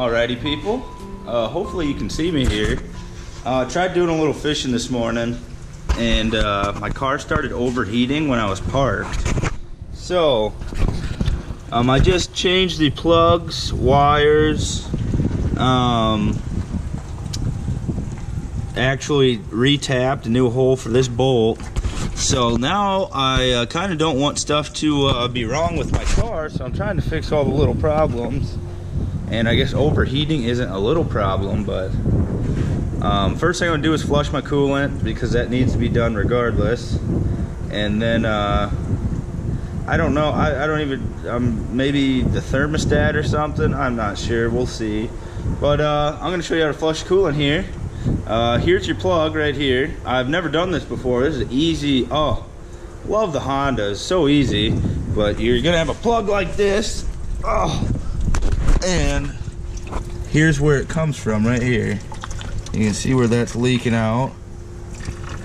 Alrighty people, hopefully you can see me here. Tried doing a little fishing this morning and my car started overheating when I was parked. So I just changed the plugs, wires, actually retapped a new hole for this bolt. So now I kind of don't want stuff to be wrong with my car, so I'm trying to fix all the little problems. And I guess overheating isn't a little problem, but first thing I'm gonna do is flush my coolant because that needs to be done regardless. And then I don't know, I don't even, maybe the thermostat or something, I'm not sure, we'll see. But I'm gonna show you how to flush coolant here. Here's your plug right here. I've never done this before. This is easy. Oh, love the Hondas, so easy. But you're gonna have a plug like this. Oh, and here's where it comes from, right here. You can see where that's leaking out.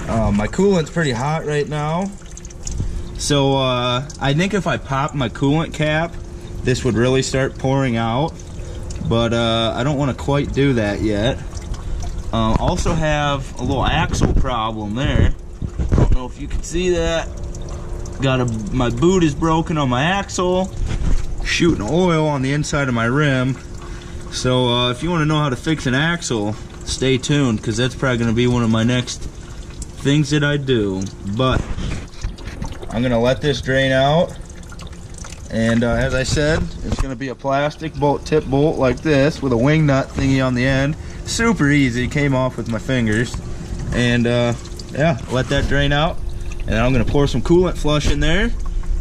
My coolant's pretty hot right now, so I think if I pop my coolant cap, this would really start pouring out. But I don't want to quite do that yet. Also have a little axle problem there. I don't know if you can see that. My boot is broken on my axle. Shooting oil on the inside of my rim. So if you want to know how to fix an axle, stay tuned, because that's probably going to be one of my next things that I do. But I'm going to let this drain out. And as I said, it's going to be a plastic tip bolt like this with a wing nut thingy on the end. Super easy, came off with my fingers. And yeah, let that drain out. And I'm going to pour some coolant flush in there.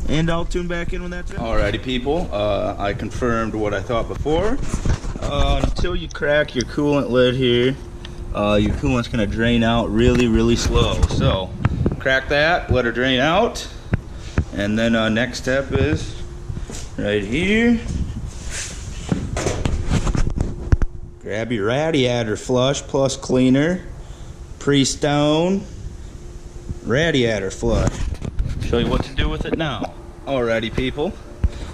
And I'll tune back in when that's in. Alrighty people, I confirmed what I thought before. Until you crack your coolant lid here, your coolant's going to drain out really, really slow. So crack that, let her drain out. And then next step is right here. Grab your radiator flush plus cleaner. Pre-stone radiator flush. Show you what to do with it now. Alrighty people,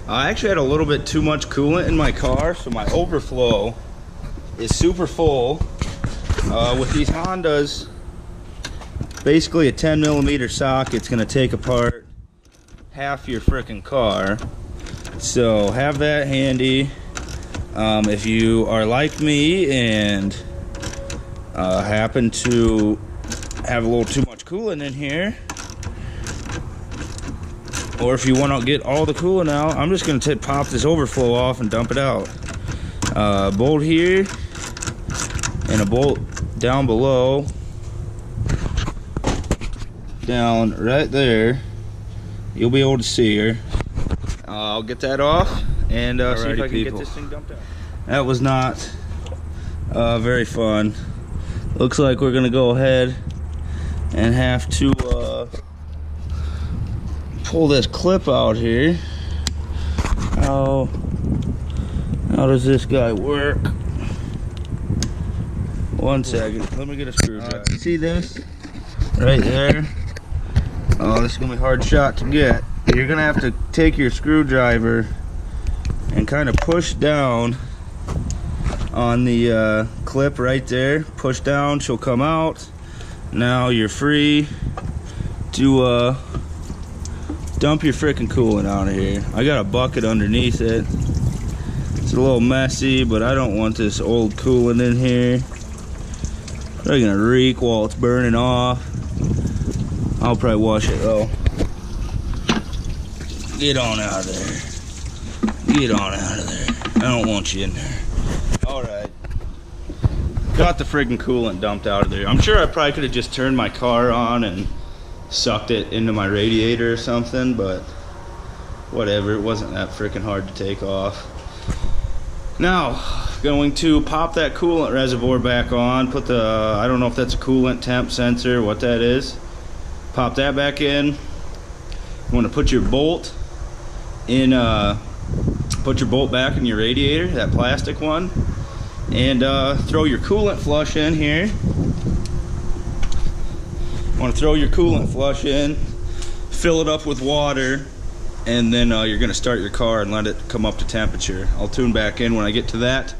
I actually had a little bit too much coolant in my car, so my overflow is super full. With these Hondas, basically a 10mm socket's gonna take apart half your frickin' car. So have that handy. If you are like me and happen to have a little too much coolant in here, or if you want to get all the coolant out, I'm just going to pop this overflow off and dump it out. Bolt here and a bolt down below, down right there. You'll be able to see her. I'll get that off and see if I can get this thing dumped out. That was not very fun. Looks like we're going to go ahead and have to pull this clip out here. How does this guy work? One second, let me get a screwdriver. See this right there? Oh, this is gonna be a hard shot to get. You're gonna have to take your screwdriver and kind of push down on the clip right there. Push down, she'll come out. Now you're free to dump your freaking coolant out of here. I got a bucket underneath it. It's a little messy, but I don't want this old coolant in here. They're gonna reek while it's burning off. I'll probably wash it though. Get on out of there. Get on out of there. I don't want you in there. Alright. Got the friggin' coolant dumped out of there. I'm sure I probably could have just turned my car on and sucked it into my radiator or something, but whatever, it wasn't that freaking hard to take off. Now, going to pop that coolant reservoir back on, put the, I don't know if that's a coolant temp sensor, what that is. Pop that back in. You want to put your bolt in, put your bolt back in your radiator, that plastic one, and throw your coolant flush in here. Want to throw your coolant flush in, fill it up with water, and then you're going to start your car and let it come up to temperature. I'll tune back in when I get to that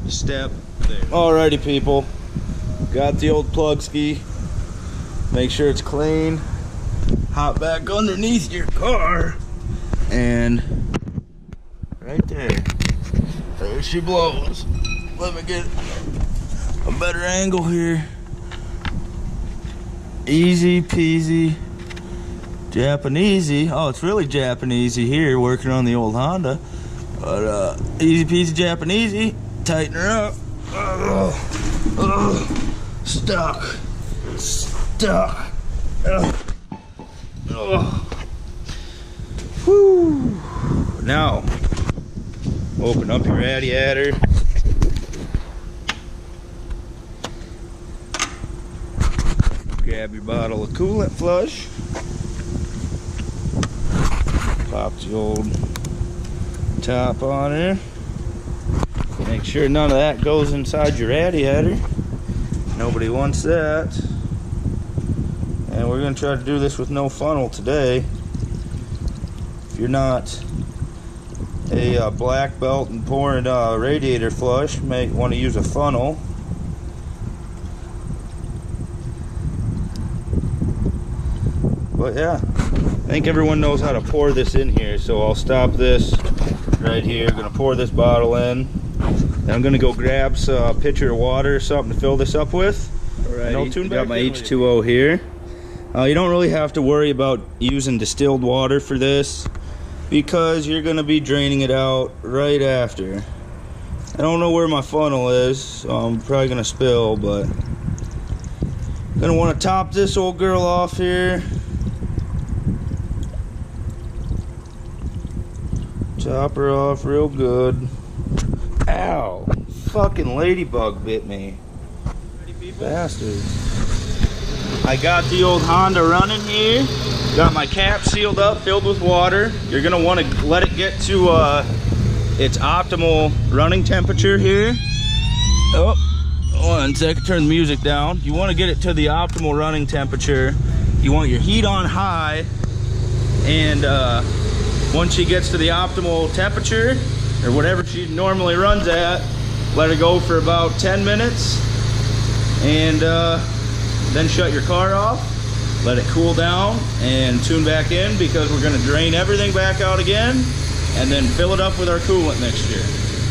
step there. Alrighty people, got the old plug ski. Make sure it's clean. Hop back underneath your car, and right there she blows. Let me get a better angle here. Easy peasy Japanesey. Oh, it's really Japanesey here, working on the old Honda. But easy peasy Japanesey. Tighten her up. Stuck. Whew. Now, open up your radiator. Grab your bottle of coolant flush. Pop the old top on there. Make sure none of that goes inside your radiator. Nobody wants that. And we're going to try to do this with no funnel today. If you're not a black belt and pouring radiator flush, you may want to use a funnel. But yeah, I think everyone knows how to pour this in here, so I'll stop this right here. I'm gonna pour this bottle in. Then I'm gonna go grab a pitcher of water or something to fill this up with. Alrighty, got my H2O here. You don't really have to worry about using distilled water for this because you're gonna be draining it out right after. I don't know where my funnel is, so I'm probably gonna spill, but I'm gonna want to top this old girl off here. Top her off real good. Ow! Fucking ladybug bit me. Bastard. I got the old Honda running here. Got my cap sealed up, filled with water. You're gonna want to let it get to its optimal running temperature here. Oh, 1 second, turn the music down. You want to get it to the optimal running temperature. You want your heat on high, and once she gets to the optimal temperature, or whatever she normally runs at, let her go for about 10 minutes, and then shut your car off, let it cool down, and tune back in, because we're going to drain everything back out again, and then fill it up with our coolant mixture.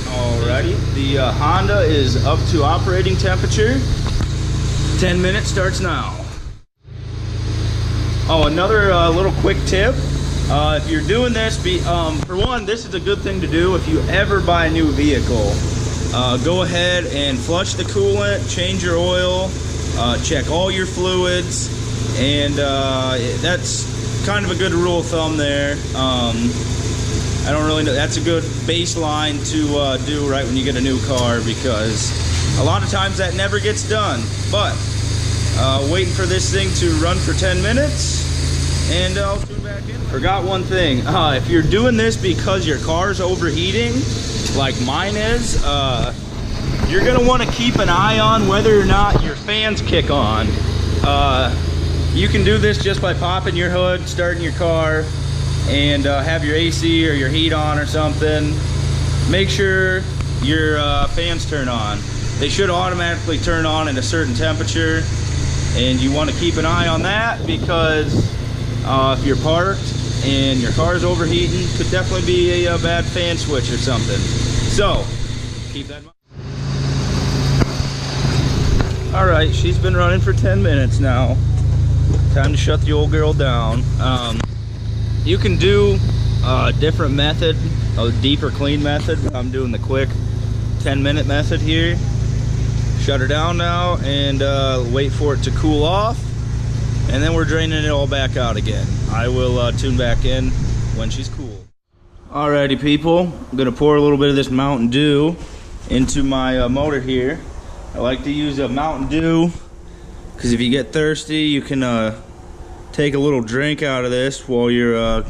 Alrighty, the Honda is up to operating temperature. 10 minutes starts now. Oh, another little quick tip. If you're doing this, for one, this is a good thing to do if you ever buy a new vehicle. Go ahead and flush the coolant, change your oil, check all your fluids, and that's kind of a good rule of thumb there. I don't really know, that's a good baseline to do right when you get a new car, because a lot of times that never gets done. But waiting for this thing to run for 10 minutes, and I'll tune back in. Forgot one thing. If you're doing this because your car's overheating, like mine is, you're gonna want to keep an eye on whether or not your fans kick on. You can do this just by popping your hood, starting your car, and have your AC or your heat on or something. Make sure your fans turn on. They should automatically turn on at a certain temperature, and you want to keep an eye on that, because if you're parked and your car's overheating, could definitely be a bad fan switch or something. So keep that in mind. Alright, she's been running for 10 minutes now. Time to shut the old girl down. You can do a different method, a deeper clean method. I'm doing the quick 10-minute method here. Shut her down now, and wait for it to cool off, and then we're draining it all back out again. I will tune back in when she's cool. Alrighty people, I'm gonna pour a little bit of this Mountain Dew into my motor here. I like to use a Mountain Dew because if you get thirsty, you can take a little drink out of this while you're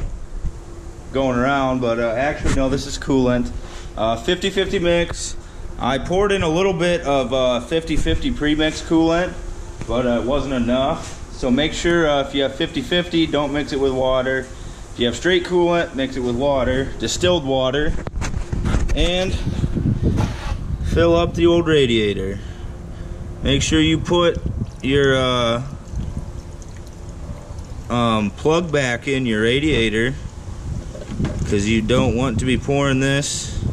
going around. But actually, no, this is coolant. 50-50 mix. I poured in a little bit of 50-50 pre-mix coolant, but it wasn't enough. So make sure if you have 50-50, don't mix it with water. If you have straight coolant, mix it with water, distilled water, and fill up the old radiator. Make sure you put your plug back in your radiator, because you don't want to be pouring this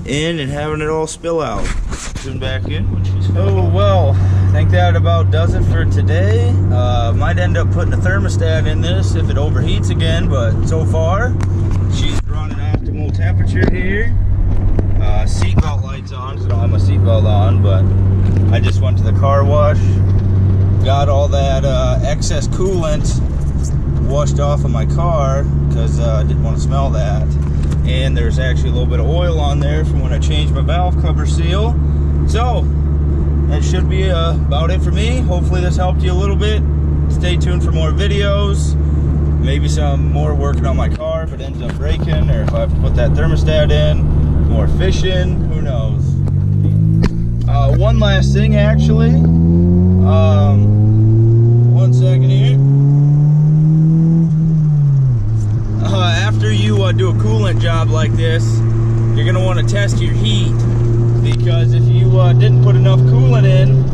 in and having it all spill out. Back in. Oh well, I think that about does it for today. Might end up putting a thermostat in this if it overheats again, but so far she's running optimal temperature here. Seatbelt lights on, so I don't have my seatbelt on, but I just went to the car wash, got all that excess coolant washed off of my car because I didn't want to smell that, and there's actually a little bit of oil on there from when I changed my valve cover seal. So that should be about it for me. Hopefully this helped you a little bit. Stay tuned for more videos, maybe some more working on my car if it ends up breaking, or if I have to put that thermostat in, more fishing, who knows. One last thing actually, one second here. After you do a coolant job like this, you're going to want to test your heat, because if you didn't put enough coolant in,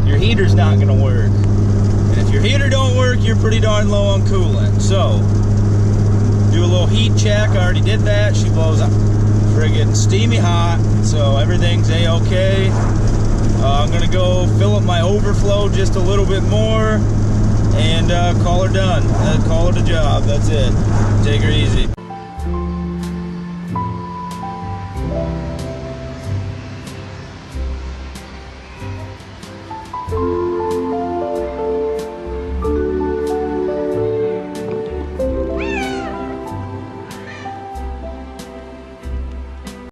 your heater's not going to work. And if your heater don't work, you're pretty darn low on coolant. So do a little heat check. I already did that. She blows up friggin' steamy hot, so everything's a-okay. I'm gonna go fill up my overflow just a little bit more and call her done. Call it a job. That's it. Take her easy.